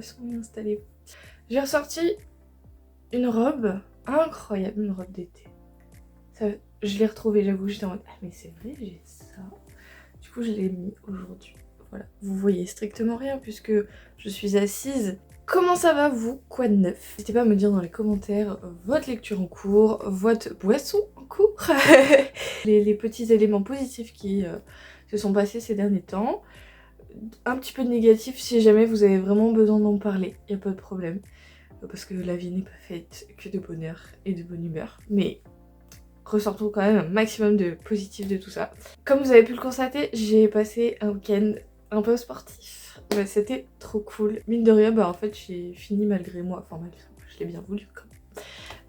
boisson et installez-vous. J'ai ressorti une robe incroyable, une robe d'été. Je l'ai retrouvée, j'avoue, j'étais en mode ah mais c'est vrai, j'ai ça. Du coup je l'ai mis aujourd'hui. Voilà, vous voyez strictement rien puisque je suis assise. Comment ça va vous? Quoi de neuf? N'hésitez pas à me dire dans les commentaires votre lecture en cours, votre boisson en cours, les petits éléments positifs qui se sont passés ces derniers temps. Un petit peu de négatif si jamais vous avez vraiment besoin d'en parler, il n'y a pas de problème. Parce que la vie n'est pas faite que de bonheur et de bonne humeur. Mais ressortons quand même un maximum de positif de tout ça. Comme vous avez pu le constater, j'ai passé un week-end un peu sportif. Ouais, c'était trop cool. Mine de rien, bah en fait j'ai fini malgré moi, enfin malgré moi, je l'ai bien voulu quand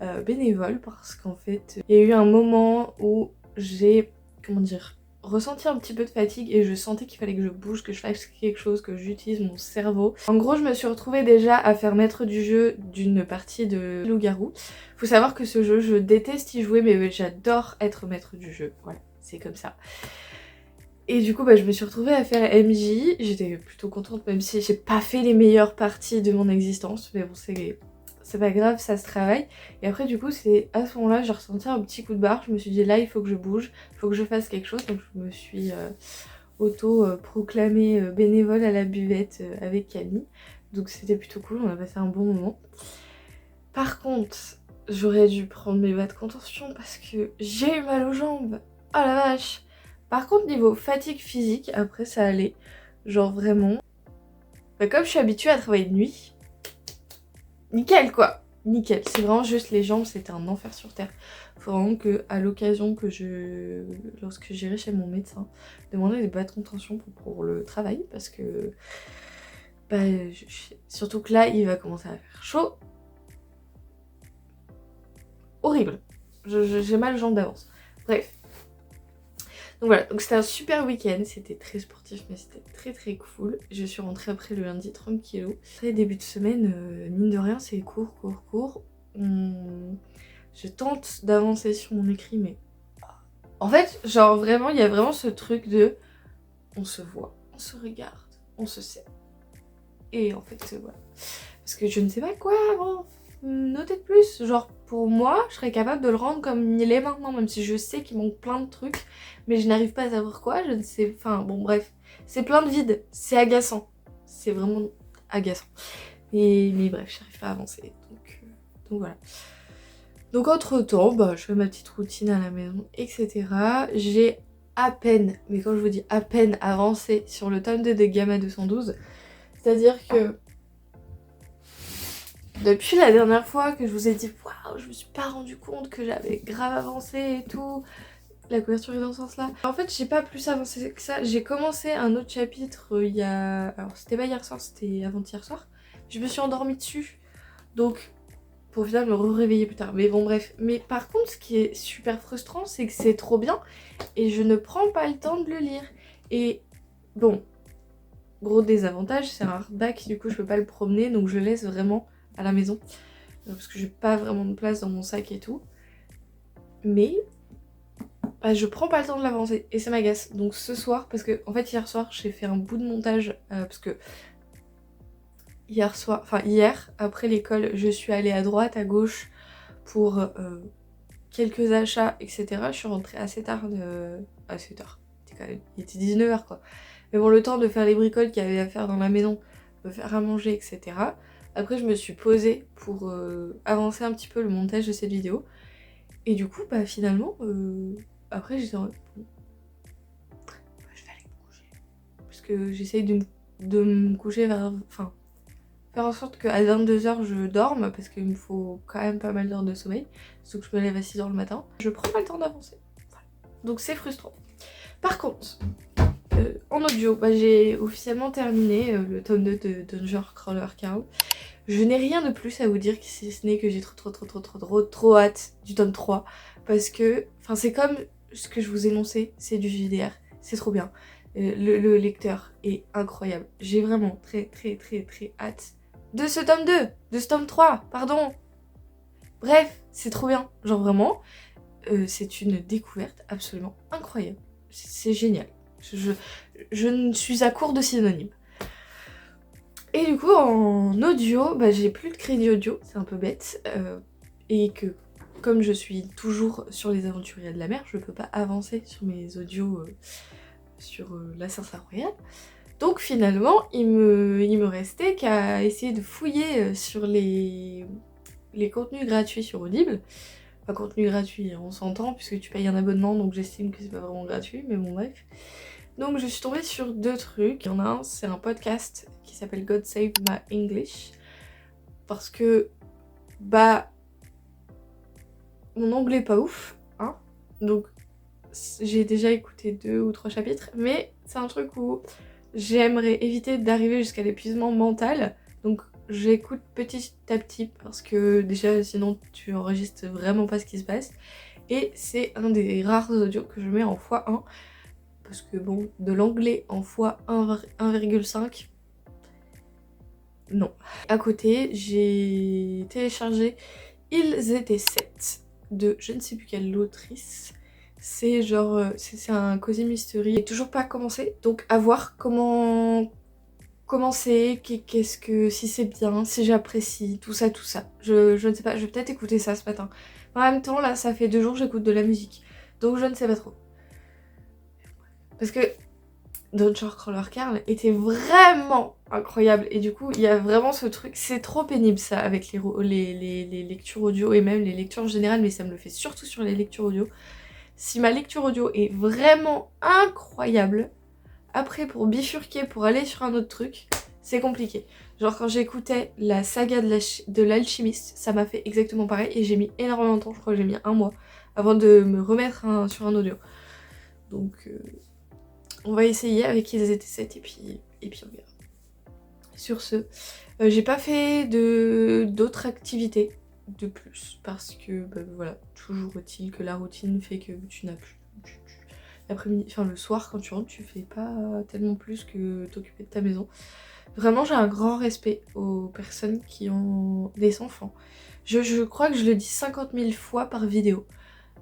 même, bénévole parce qu'en fait il y a eu un moment où j'ai, comment dire, ressenti un petit peu de fatigue et je sentais qu'il fallait que je bouge, que je fasse quelque chose, que j'utilise mon cerveau. En gros, je me suis retrouvée déjà à faire maître du jeu d'une partie de loup-garou. Faut savoir que ce jeu, je déteste y jouer, mais j'adore être maître du jeu. Voilà, c'est comme ça. Et du coup, bah, je me suis retrouvée à faire MJ. J'étais plutôt contente, même si j'ai pas fait les meilleures parties de mon existence. Mais bon, c'est pas grave, ça se travaille. Et après, du coup, c'est à ce moment-là, j'ai ressenti un petit coup de barre. Je me suis dit, là, il faut que je bouge, il faut que je fasse quelque chose. Donc, je me suis auto-proclamée bénévole à la buvette avec Camille. Donc, c'était plutôt cool, on a passé un bon moment. Par contre, j'aurais dû prendre mes bas de contention parce que j'ai eu mal aux jambes. Oh la vache! Par contre, niveau fatigue physique, après, ça allait. Genre vraiment. Bah, comme je suis habituée à travailler de nuit, nickel quoi! Nickel. C'est vraiment juste les jambes, c'était un enfer sur terre. Faut vraiment que, à l'occasion lorsque j'irai chez mon médecin, demander des bas de contention pour le travail parce que. Bah, surtout que là, il va commencer à faire chaud. Horrible. J'ai mal aux jambes d'avance. Bref. Donc voilà, donc c'était un super week-end, c'était très sportif mais c'était très très cool. Je suis rentrée après le lundi tranquillou. Après début de semaine, mine de rien c'est court. Je tente d'avancer sur mon écrit mais... En fait, genre vraiment, il y a vraiment ce truc de... On se voit, on se regarde, on se sait. Et en fait, voilà. Parce que je ne sais pas quoi noter de plus. Genre pour moi, je serais capable de le rendre comme il est maintenant, même si je sais qu'il manque plein de trucs, mais je n'arrive pas à savoir quoi, je ne sais... Enfin bon bref, c'est plein de vide, c'est agaçant. C'est vraiment agaçant. Mais bref, j'arrive pas à avancer, donc voilà. Donc entre temps, bah, je fais ma petite routine à la maison, etc. J'ai à peine, mais quand je vous dis à peine avancé sur le tome 2 de Gamma 212, c'est-à-dire que depuis la dernière fois que je vous ai dit waouh, je me suis pas rendu compte que j'avais grave avancé et tout, la couverture est dans ce sens là. En fait j'ai pas plus avancé que ça, j'ai commencé un autre chapitre il y a... Alors c'était pas hier soir, c'était avant-hier soir. Je me suis endormie dessus, donc pour au final me réveiller plus tard. Mais bon bref, mais par contre ce qui est super frustrant c'est que c'est trop bien et je ne prends pas le temps de le lire. Et bon, gros désavantage, c'est un hardback, du coup je peux pas le promener donc je le laisse vraiment à la maison parce que j'ai pas vraiment de place dans mon sac et tout, mais bah, je prends pas le temps de l'avancer et ça m'agace. Donc ce soir, parce que en fait hier soir j'ai fait un bout de montage parce que hier après l'école je suis allée à droite à gauche pour quelques achats etc. Je suis rentrée assez tard, il était 19h quoi, mais bon le temps de faire les bricoles qu'il y avait à faire dans la maison, me faire à manger etc. Après je me suis posée pour avancer un petit peu le montage de cette vidéo. Et du coup bah finalement après j'étais en mode bon, bah, je vais aller me coucher. Parce que j'essaye de me coucher vers... Enfin, faire en sorte qu'à 22h je dorme parce qu'il me faut quand même pas mal d'heures de sommeil. Surtout que je me lève à 6h le matin. Je prends pas le temps d'avancer. Voilà. Donc c'est frustrant. Par contre, en audio, bah, j'ai officiellement terminé le tome 2 de Dungeon Crawler Carl. Je n'ai rien de plus à vous dire si ce n'est que j'ai trop hâte du tome 3 parce que, enfin c'est comme ce que je vous énonçais, c'est du JDR, c'est trop bien. Le lecteur est incroyable. J'ai vraiment très hâte de ce tome 2, de ce tome 3, pardon. Bref, c'est trop bien, genre vraiment, c'est une découverte absolument incroyable. C'est génial. Je ne suis à court de synonymes. Et du coup en audio, j'ai plus de crédit audio, c'est un peu bête. Et que comme je suis toujours sur les aventuriers de la mer, je peux pas avancer sur mes audios sur l'Assassin Royal. Donc finalement, il me restait qu'à essayer de fouiller sur les contenus gratuits sur Audible. Enfin, contenu gratuit, on s'entend, puisque tu payes un abonnement, donc j'estime que c'est pas vraiment gratuit, mais bon bref. Donc je suis tombée sur 2 trucs. Il y en a un, c'est un podcast qui s'appelle God Save My English. Parce que, mon anglais est pas ouf, hein. Donc j'ai déjà écouté 2 ou 3 chapitres, mais c'est un truc où j'aimerais éviter d'arriver jusqu'à l'épuisement mental. Donc j'écoute petit à petit parce que déjà sinon tu enregistres vraiment pas ce qui se passe. Et c'est un des rares audios que je mets en x1. Parce que bon, de l'anglais en x1,5, non. À côté, j'ai téléchargé Ils étaient 7 de je ne sais plus quelle autrice. C'est genre, c'est un cozy mystery. J'ai toujours pas commencé, donc à voir comment c'est, qu'est-ce que, si c'est bien, si j'apprécie, tout ça. Je ne sais pas, je vais peut-être écouter ça ce matin. En même temps, là, ça fait 2 jours que j'écoute de la musique, donc je ne sais pas trop. Parce que Dungeon Crawler Carl était vraiment incroyable. Et du coup, il y a vraiment ce truc. C'est trop pénible ça avec les lectures audio et même les lectures en général, mais ça me le fait surtout sur les lectures audio. Si ma lecture audio est vraiment incroyable, après pour bifurquer, pour aller sur un autre truc, c'est compliqué. Genre quand j'écoutais la saga de l'alchimiste, ça m'a fait exactement pareil et j'ai mis énormément de temps, je crois que j'ai mis 1 mois avant de me remettre sur un audio. Donc on va essayer avec Ils étaient 7 et puis on verra. Sur ce, j'ai pas fait d'autres activités de plus parce que voilà, toujours est-il que la routine fait que tu n'as plus l'après-midi, enfin le soir quand tu rentres, tu fais pas tellement plus que t'occuper de ta maison. Vraiment, j'ai un grand respect aux personnes qui ont des enfants. Je crois que je le dis 50 000 fois par vidéo,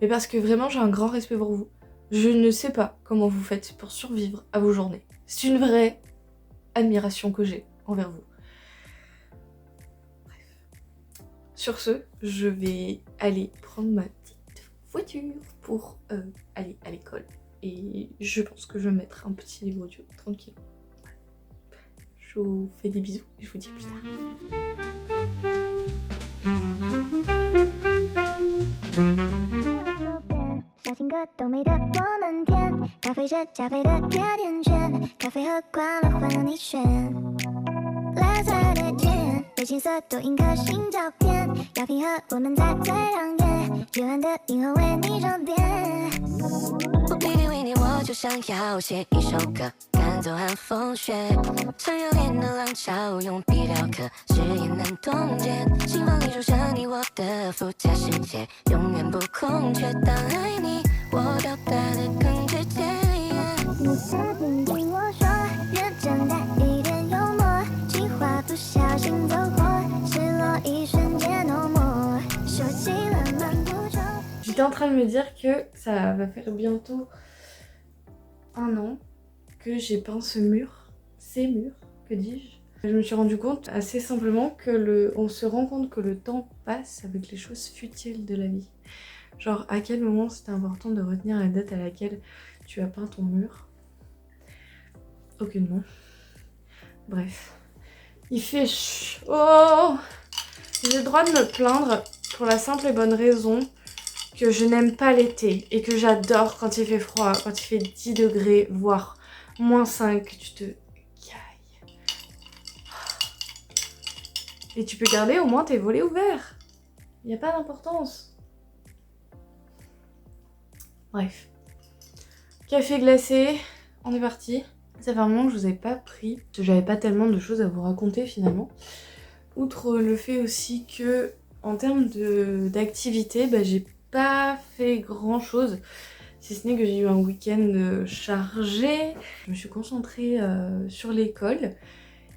mais parce que vraiment j'ai un grand respect pour vous. Je ne sais pas comment vous faites pour survivre à vos journées. C'est une vraie admiration que j'ai envers vous. Bref. Sur ce, je vais aller prendre ma petite voiture pour aller à l'école. Et je pense que je vais mettre un petit livre audio tranquille. Je vous fais des bisous et je vous dis à plus tard. 小情歌都美得多难填，咖啡是加菲的甜甜圈，咖啡喝惯了换了你选。蓝色的天，对青色多印颗星照片，要平和我们在最亮眼，幽暗的银河为你装点。我偏偏为你，我就想要写一首歌，赶走寒风雪，想要练的浪潮，用笔雕刻，誓言难冻结，心房里住着你我的附加世界，永远不空缺。当爱你，我表达的更直接。你曾经听我说，认真带一点幽默，计划不小心走火，失落一瞬间no more，收起了漫步中。J'étais en train de me dire que ça va faire bientôt 1 an que j'ai peint ces murs, que dis-je. Je me suis rendu compte assez simplement que on se rend compte que le temps passe avec les choses futiles de la vie. Genre à quel moment c'était important de retenir la date à laquelle tu as peint ton mur. Aucunement. Bref. Il fait chaud. Oh, j'ai le droit de me plaindre pour la simple et bonne raison que je n'aime pas l'été et que j'adore quand il fait froid, quand il fait 10 degrés, voire -5, que tu te cailles. Et tu peux garder au moins tes volets ouverts. Il n'y a pas d'importance. Bref. Café glacé, on est parti. Ça fait un moment que je vous avais pas pris. J'avais pas tellement de choses à vous raconter finalement. Outre le fait aussi que, en termes d'activité, j'ai pas fait grand chose. Si ce n'est que j'ai eu un week-end chargé. Je me suis concentrée sur l'école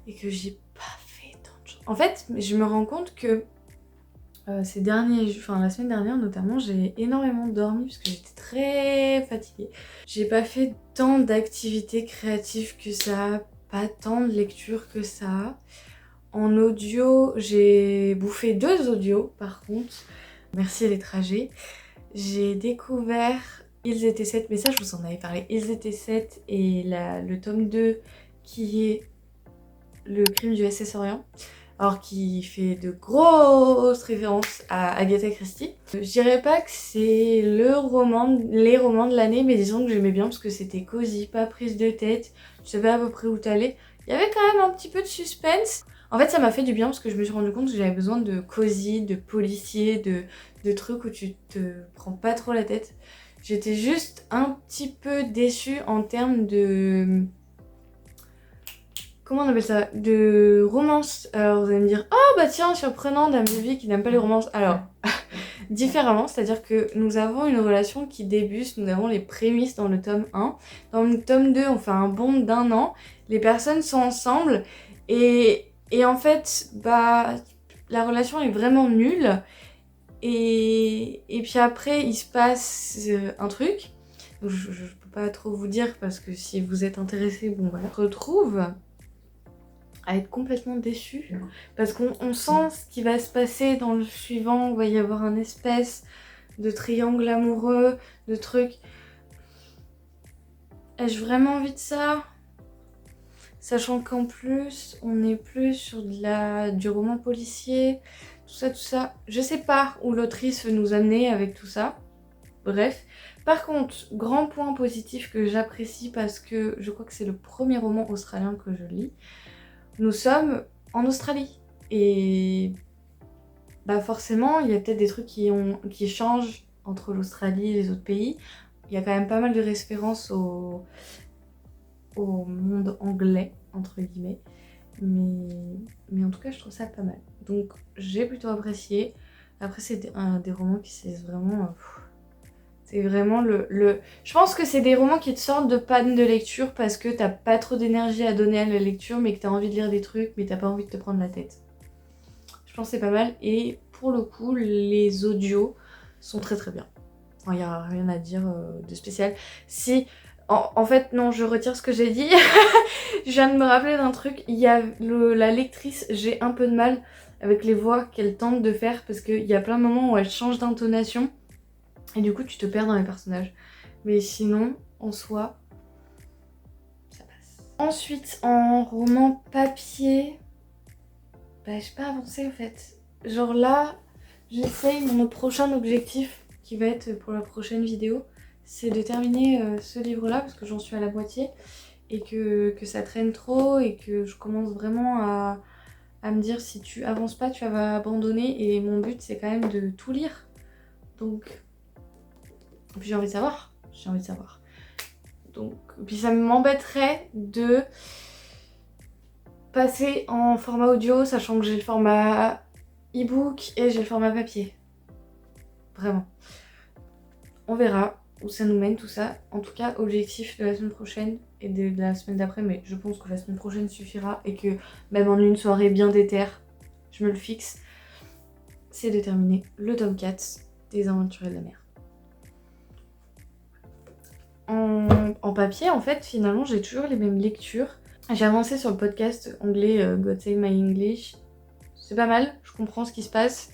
et que j'ai pas fait tant de choses. En fait, je me rends compte que la semaine dernière notamment, j'ai énormément dormi parce que j'étais très fatiguée. J'ai pas fait tant d'activités créatives que ça, pas tant de lectures que ça. En audio, j'ai bouffé 2 audios par contre. Merci les trajets. J'ai découvert Ils étaient 7, mais ça je vous en avais parlé. Ils étaient 7 et le tome 2 qui est Le crime du SS Orient. Alors qui fait de grosses références à Agatha Christie. Je dirais pas que c'est les romans de l'année, mais disons que j'aimais bien parce que c'était cosy, pas prise de tête. Je savais à peu près où t'allais. Il y avait quand même un petit peu de suspense. En fait, ça m'a fait du bien parce que je me suis rendu compte que j'avais besoin de cosy, de policier, de trucs où tu te prends pas trop la tête. J'étais juste un petit peu déçue en termes de... Comment on appelle ça? De romance. Alors vous allez me dire, oh bah tiens, surprenant, Dame de Vie qui n'aime pas les romances. Alors, différemment, c'est-à-dire que nous avons une relation qui débute, nous avons les prémices dans le tome 1. Dans le tome 2, on fait un bond d'1 an, les personnes sont ensemble et en fait, bah, la relation est vraiment nulle. Et puis après, il se passe un truc. Donc, je peux pas trop vous dire parce que si vous êtes intéressé, bon voilà. On se retrouve à être complètement déçu parce qu'on sent ce qui va se passer dans le suivant. Il va y avoir un espèce de triangle amoureux, de trucs. Ai-je vraiment envie de ça? Sachant qu'en plus, on est plus sur du roman policier, tout ça. Je sais pas où l'autrice veut nous amener avec tout ça. Bref. Par contre, grand point positif que j'apprécie parce que je crois que c'est le premier roman australien que je lis. Nous sommes en Australie. Et bah forcément, il y a peut-être des trucs qui changent entre l'Australie et les autres pays. Il y a quand même pas mal de références au monde anglais, entre guillemets. Mais en tout cas, je trouve ça pas mal. Donc, j'ai plutôt apprécié. Après, c'est des romans qui c'est vraiment... c'est vraiment Je pense que c'est des romans qui te sortent de panne de lecture parce que t'as pas trop d'énergie à donner à la lecture, mais que t'as envie de lire des trucs, mais t'as pas envie de te prendre la tête. Je pense que c'est pas mal. Et pour le coup, les audios sont très très bien. Enfin, il n'y a rien à dire de spécial. Si... En fait, non, je retire ce que j'ai dit. Je viens de me rappeler d'un truc. Il y a la lectrice, j'ai un peu de mal avec les voix qu'elle tente de faire parce qu'il y a plein de moments où elle change d'intonation et du coup tu te perds dans les personnages. Mais sinon, en soi, ça passe. Ensuite, en roman papier, bah j'ai pas avancé en fait. Genre là, j'essaye mon prochain objectif qui va être pour la prochaine vidéo. C'est de terminer ce livre-là parce que j'en suis à la moitié et que ça traîne trop et que je commence vraiment à me dire si tu avances pas, tu vas abandonner et mon but c'est quand même de tout lire. Donc, puis j'ai envie de savoir, Donc, puis ça m'embêterait de passer en format audio sachant que j'ai le format e-book et j'ai le format papier. Vraiment. On verra où ça nous mène tout ça. En tout cas, objectif de la semaine prochaine et de la semaine d'après, mais je pense que la semaine prochaine suffira et que même en une soirée bien déterre, je me le fixe, c'est de terminer le tome 4 des Aventuriers de la mer. En papier, en fait, finalement, j'ai toujours les mêmes lectures. J'ai avancé sur le podcast anglais God Save My English. C'est pas mal, je comprends ce qui se passe.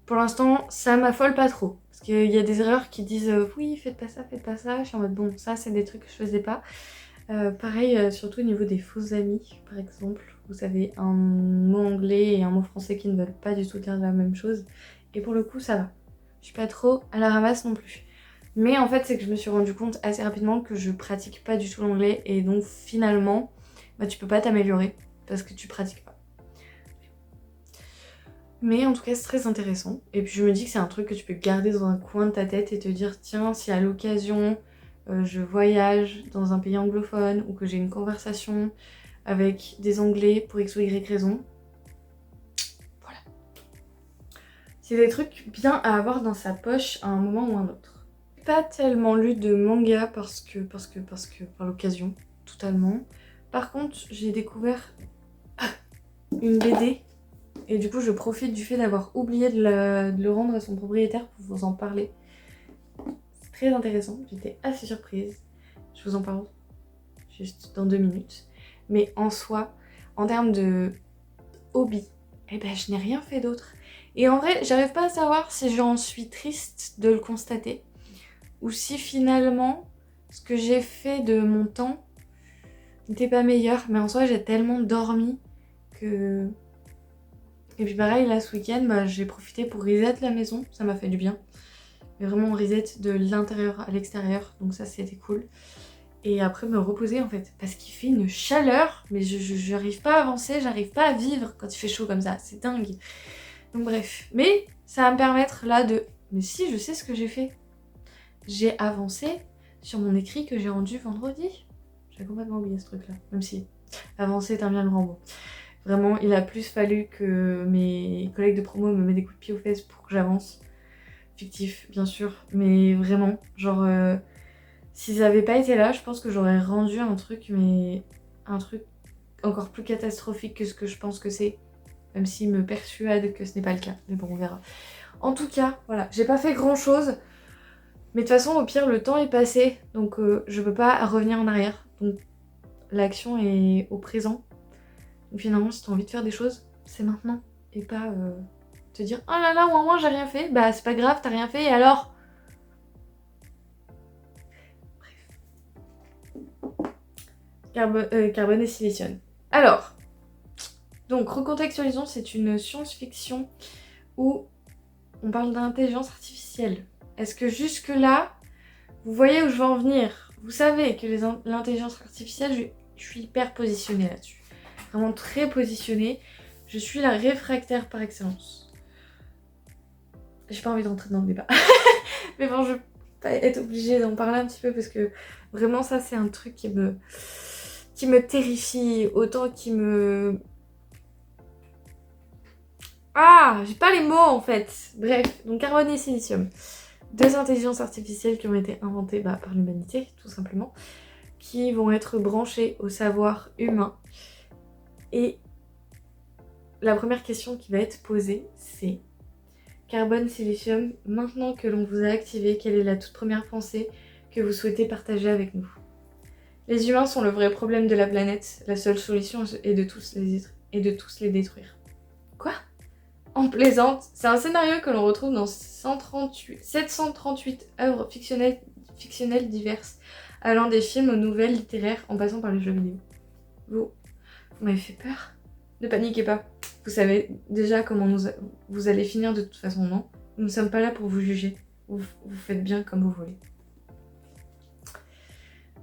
Pour l'instant, ça m'affole pas trop. Parce qu'il y a des erreurs qui disent oui, faites pas ça, faites pas ça. Je suis en mode bon, ça c'est des trucs que je faisais pas. Pareil, surtout au niveau des faux amis, par exemple. Vous avez un mot anglais et un mot français qui ne veulent pas du tout dire la même chose. Et pour le coup, ça va. Je suis pas trop à la ramasse non plus. Mais en fait, c'est que je me suis rendu compte assez rapidement que je pratique pas du tout l'anglais. Et donc finalement, bah, tu peux pas t'améliorer parce que tu pratiques pas. Mais en tout cas, c'est très intéressant. Et puis je me dis que c'est un truc que tu peux garder dans un coin de ta tête et te dire tiens, si à l'occasion je voyage dans un pays anglophone ou que j'ai une conversation avec des Anglais pour X ou Y raison, voilà. C'est des trucs bien à avoir dans sa poche à un moment ou un autre. Pas tellement lu de manga parce que par l'occasion, totalement. Par contre, j'ai découvert une BD. Et du coup, je profite du fait d'avoir oublié de le rendre à son propriétaire pour vous en parler. C'est très intéressant, j'étais assez surprise. Je vous en parle juste dans 2 minutes. Mais en soi, en termes de hobby. Et ben je n'ai rien fait d'autre. Et en vrai, j'arrive pas à savoir si j'en suis triste de le constater ou si finalement ce que j'ai fait de mon temps n'était pas meilleur. Mais en soi, j'ai tellement dormi que... Et puis pareil, là ce week-end, bah, j'ai profité pour reset la maison, ça m'a fait du bien. Mais vraiment reset de l'intérieur à l'extérieur, donc ça c'était cool. Et après me reposer en fait, parce qu'il fait une chaleur, mais j'arrive pas à avancer, j'arrive pas à vivre quand il fait chaud comme ça, c'est dingue. Donc bref, mais ça va me permettre là de... Mais si, je sais ce que j'ai fait. J'ai avancé sur mon écrit que j'ai rendu vendredi. J'ai complètement oublié ce truc là, même si avancer est un bien grand mot. Vraiment, il a plus fallu que mes collègues de promo me mettent des coups de pied aux fesses pour que j'avance. Fictif, bien sûr, mais vraiment, genre... s'ils n'avaient pas été là, je pense que j'aurais rendu un truc, mais un truc encore plus catastrophique que ce que je pense que c'est. Même s'ils me persuadent que ce n'est pas le cas. Mais bon, on verra. En tout cas, voilà, j'ai pas fait grand chose. Mais de toute façon, au pire, le temps est passé. Donc je peux pas revenir en arrière. Donc l'action est au présent. Donc finalement, si t'as envie de faire des choses, c'est maintenant. Et pas te dire, oh là là, moi j'ai rien fait. Bah c'est pas grave, t'as rien fait, et alors ? Carbone et silicium. Alors, donc recontextualisons, c'est une science-fiction où on parle d'intelligence artificielle. Est-ce que jusque-là, vous voyez où je veux en venir ? Vous savez que l'intelligence artificielle, je suis hyper positionnée là-dessus. Vraiment très positionnée. Je suis la réfractaire par excellence. J'ai pas envie d'entrer dans le débat. Mais bon, je vais pas être obligée d'en parler un petit peu parce que vraiment ça c'est un truc qui me terrifie, autant qui me... Ah, j'ai pas les mots en fait. Bref, donc carbone et silicium. Deux intelligences artificielles qui ont été inventées par l'humanité, tout simplement, qui vont être branchées au savoir humain. Et la première question qui va être posée, c'est carbone, silicium, maintenant que l'on vous a activé, quelle est la toute première pensée que vous souhaitez partager avec nous ? Les humains sont le vrai problème de la planète. La seule solution est de tous les détruire. Quoi ? On plaisante. C'est un scénario que l'on retrouve dans 738 œuvres fictionnelles diverses, allant des films aux nouvelles littéraires en passant par les jeux vidéo. Vous m'avez fait peur ? Ne paniquez pas. Vous savez déjà comment vous allez finir de toute façon, non ? Nous ne sommes pas là pour vous juger. Vous faites bien comme vous voulez.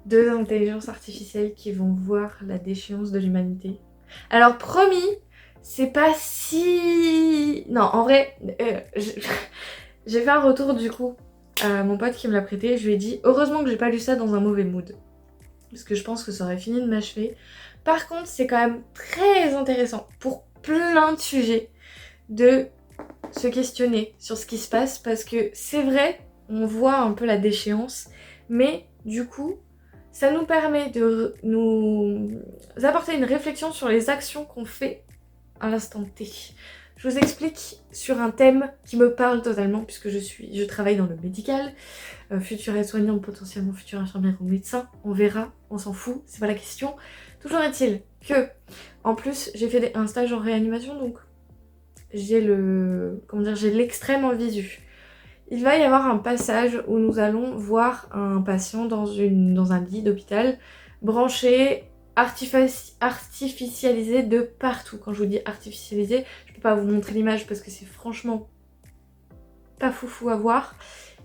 Deux intelligences artificielles qui vont voir la déchéance de l'humanité. Alors promis, c'est pas si... Non, en vrai, j'ai fait un retour du coup à mon pote qui me l'a prêté. Je lui ai dit, heureusement que j'ai pas lu ça dans un mauvais mood. Parce que je pense que ça aurait fini de m'achever. Par contre, c'est quand même très intéressant pour plein de sujets de se questionner sur ce qui se passe. Parce que c'est vrai, on voit un peu la déchéance, mais du coup... ça nous permet de nous apporter une réflexion sur les actions qu'on fait à l'instant T. Je vous explique sur un thème qui me parle totalement puisque je travaille dans le médical, future aide-soignante, potentiellement future infirmière ou médecin, on verra, on s'en fout, c'est pas la question. Toujours est-il que, en plus, j'ai fait un stage en réanimation, donc j'ai l'extrême en visu. Il va y avoir un passage où nous allons voir un patient dans un lit d'hôpital branché, artificialisé de partout. Quand je vous dis artificialisé, je peux pas vous montrer l'image parce que c'est franchement pas foufou à voir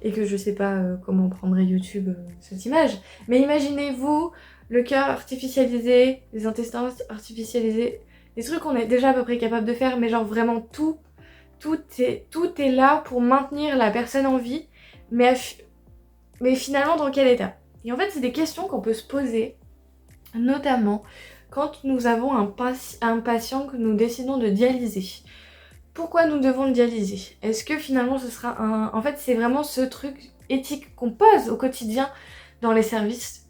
et que je sais pas comment prendrait YouTube cette image. Mais imaginez-vous le cœur artificialisé, les intestins artificialisés, des trucs qu'on est déjà à peu près capable de faire, mais genre vraiment tout est là pour maintenir la personne en vie, mais finalement dans quel état ? Et en fait, c'est des questions qu'on peut se poser, notamment quand nous avons un patient que nous décidons de dialyser. Pourquoi nous devons le dialyser ? Est-ce que finalement ce sera un... En fait, c'est vraiment ce truc éthique qu'on pose au quotidien dans les services.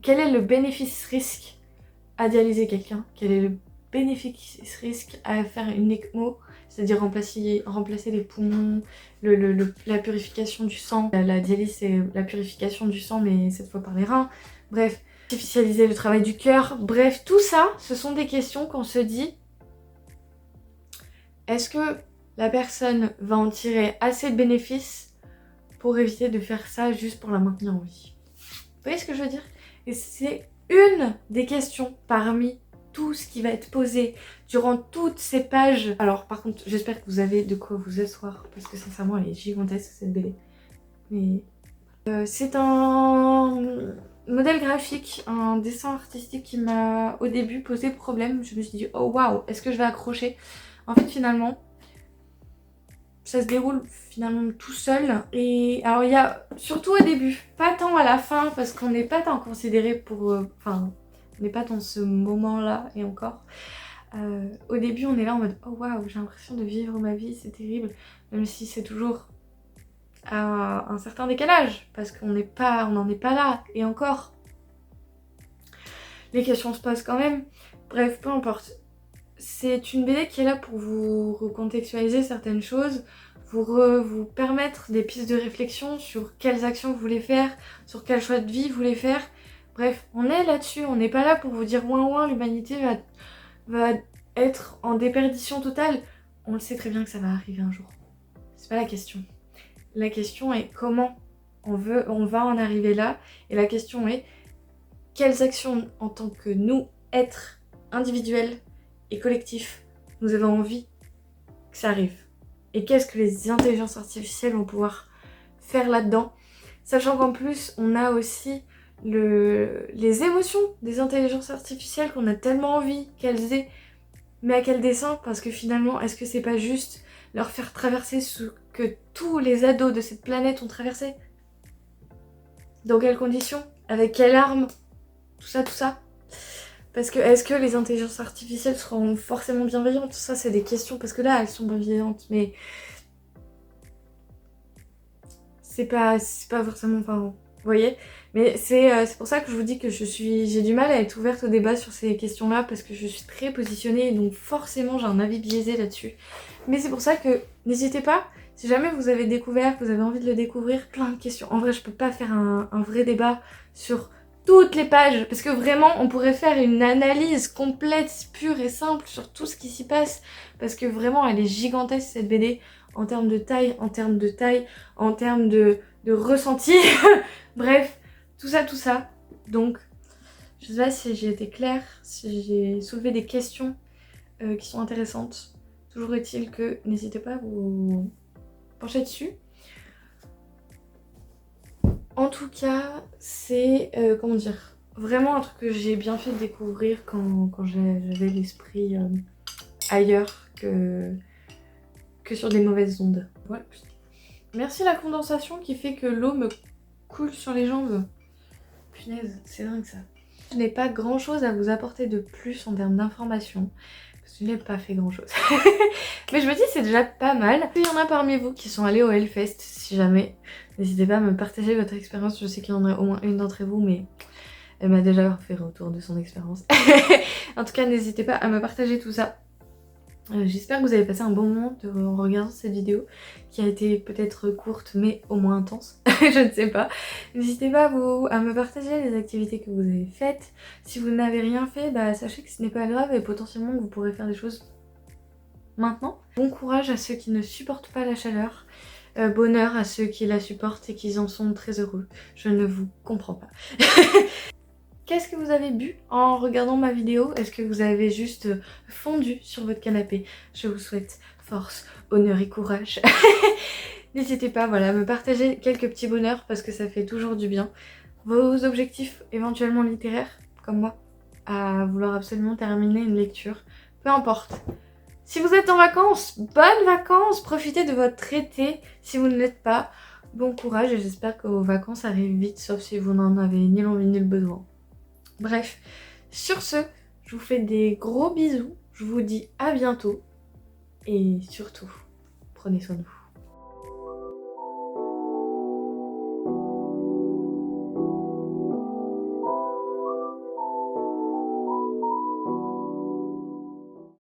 Quel est le bénéfice-risque à dialyser quelqu'un ? Quel est le bénéfice-risque à faire une ECMO ? C'est-à-dire remplacer les poumons, la purification du sang. La dialyse, c'est la purification du sang, mais cette fois par les reins. Bref, artificialiser le travail du cœur. Bref, tout ça, ce sont des questions qu'on se dit, est-ce que la personne va en tirer assez de bénéfices pour éviter de faire ça juste pour la maintenir en vie? Vous voyez ce que je veux dire? Et c'est une des questions parmi tout ce qui va être posé durant toutes ces pages. Alors par contre, j'espère que vous avez de quoi vous asseoir parce que sincèrement, elle est gigantesque cette BD. Mais c'est un modèle graphique, un dessin artistique qui m'a au début posé problème. Je me suis dit, oh waouh, est-ce que je vais accrocher? En fait, finalement, ça se déroule finalement tout seul. Et alors, il y a surtout au début, pas tant à la fin, parce qu'on n'est pas tant considéré pour. Enfin, on n'est pas dans ce moment-là, et encore. Au début, on est là en mode, oh waouh, j'ai l'impression de vivre ma vie, c'est terrible. Même si c'est toujours à un certain décalage, parce qu'on n'en est pas là, et encore. Les questions se posent quand même. Bref, peu importe. C'est une BD qui est là pour vous recontextualiser certaines choses, vous permettre des pistes de réflexion sur quelles actions vous voulez faire, sur quel choix de vie vous voulez faire. Bref, on est là-dessus, on n'est pas là pour vous dire ouin ouin, l'humanité va être en déperdition totale. On le sait très bien que ça va arriver un jour. C'est pas la question. La question est comment on va en arriver là, et la question est quelles actions en tant que nous, êtres individuels et collectifs, nous avons envie que ça arrive. Et qu'est-ce que les intelligences artificielles vont pouvoir faire là-dedans, sachant qu'en plus on a aussi les émotions des intelligences artificielles qu'on a tellement envie qu'elles aient, mais à quel dessein? Parce que finalement, est-ce que c'est pas juste leur faire traverser ce que tous les ados de cette planète ont traversé? Dans quelles conditions? Avec quelle arme? Tout ça. Parce que est-ce que les intelligences artificielles seront forcément bienveillantes? Ça, c'est des questions, parce que là, elles sont bienveillantes, mais c'est pas forcément... Enfin, vous voyez? Mais c'est pour ça que je vous dis que j'ai du mal à être ouverte au débat sur ces questions-là, parce que je suis très positionnée, donc forcément, j'ai un avis biaisé là-dessus. Mais c'est pour ça que n'hésitez pas, si jamais vous avez découvert, que vous avez envie de le découvrir, plein de questions. En vrai, je peux pas faire un vrai débat sur toutes les pages, parce que vraiment on pourrait faire une analyse complète, pure et simple sur tout ce qui s'y passe, parce que vraiment elle est gigantesque cette BD, en termes de taille, en termes de ressenti, bref, tout ça. Donc je sais pas si j'ai été claire, si j'ai soulevé des questions qui sont intéressantes. Toujours est-il que n'hésitez pas à vous pencher dessus. En tout cas, c'est, comment dire, vraiment un truc que j'ai bien fait de découvrir quand j'avais l'esprit ailleurs que sur des mauvaises ondes. Voilà. Merci la condensation qui fait que l'eau me coule sur les jambes. Punaise, c'est dingue ça. Je n'ai pas grand chose à vous apporter de plus en termes d'informations. Parce que je n'ai pas fait grand chose. Mais je me dis c'est déjà pas mal. Il y en a parmi vous qui sont allés au Hellfest, si jamais. N'hésitez pas à me partager votre expérience. Je sais qu'il y en a au moins une d'entre vous, mais elle m'a déjà fait retour de son expérience. En tout cas, n'hésitez pas à me partager tout ça. J'espère que vous avez passé un bon moment en regardant cette vidéo qui a été peut-être courte mais au moins intense, je ne sais pas. N'hésitez pas à me partager les activités que vous avez faites. Si vous n'avez rien fait, bah, sachez que ce n'est pas grave et potentiellement vous pourrez faire des choses maintenant. Bon courage à ceux qui ne supportent pas la chaleur, bonheur à ceux qui la supportent et qui en sont très heureux. Je ne vous comprends pas. Qu'est-ce que vous avez bu en regardant ma vidéo? Est-ce que vous avez juste fondu sur votre canapé? Je vous souhaite force, honneur et courage. N'hésitez pas, voilà, à me partager quelques petits bonheurs parce que ça fait toujours du bien. Vos objectifs éventuellement littéraires, comme moi, à vouloir absolument terminer une lecture, peu importe. Si vous êtes en vacances, bonnes vacances, profitez de votre été. Si vous ne l'êtes pas, bon courage et j'espère que vos vacances arrivent vite, sauf si vous n'en avez ni l'envie ni le besoin. Bref, sur ce, je vous fais des gros bisous, je vous dis à bientôt et surtout, prenez soin de vous.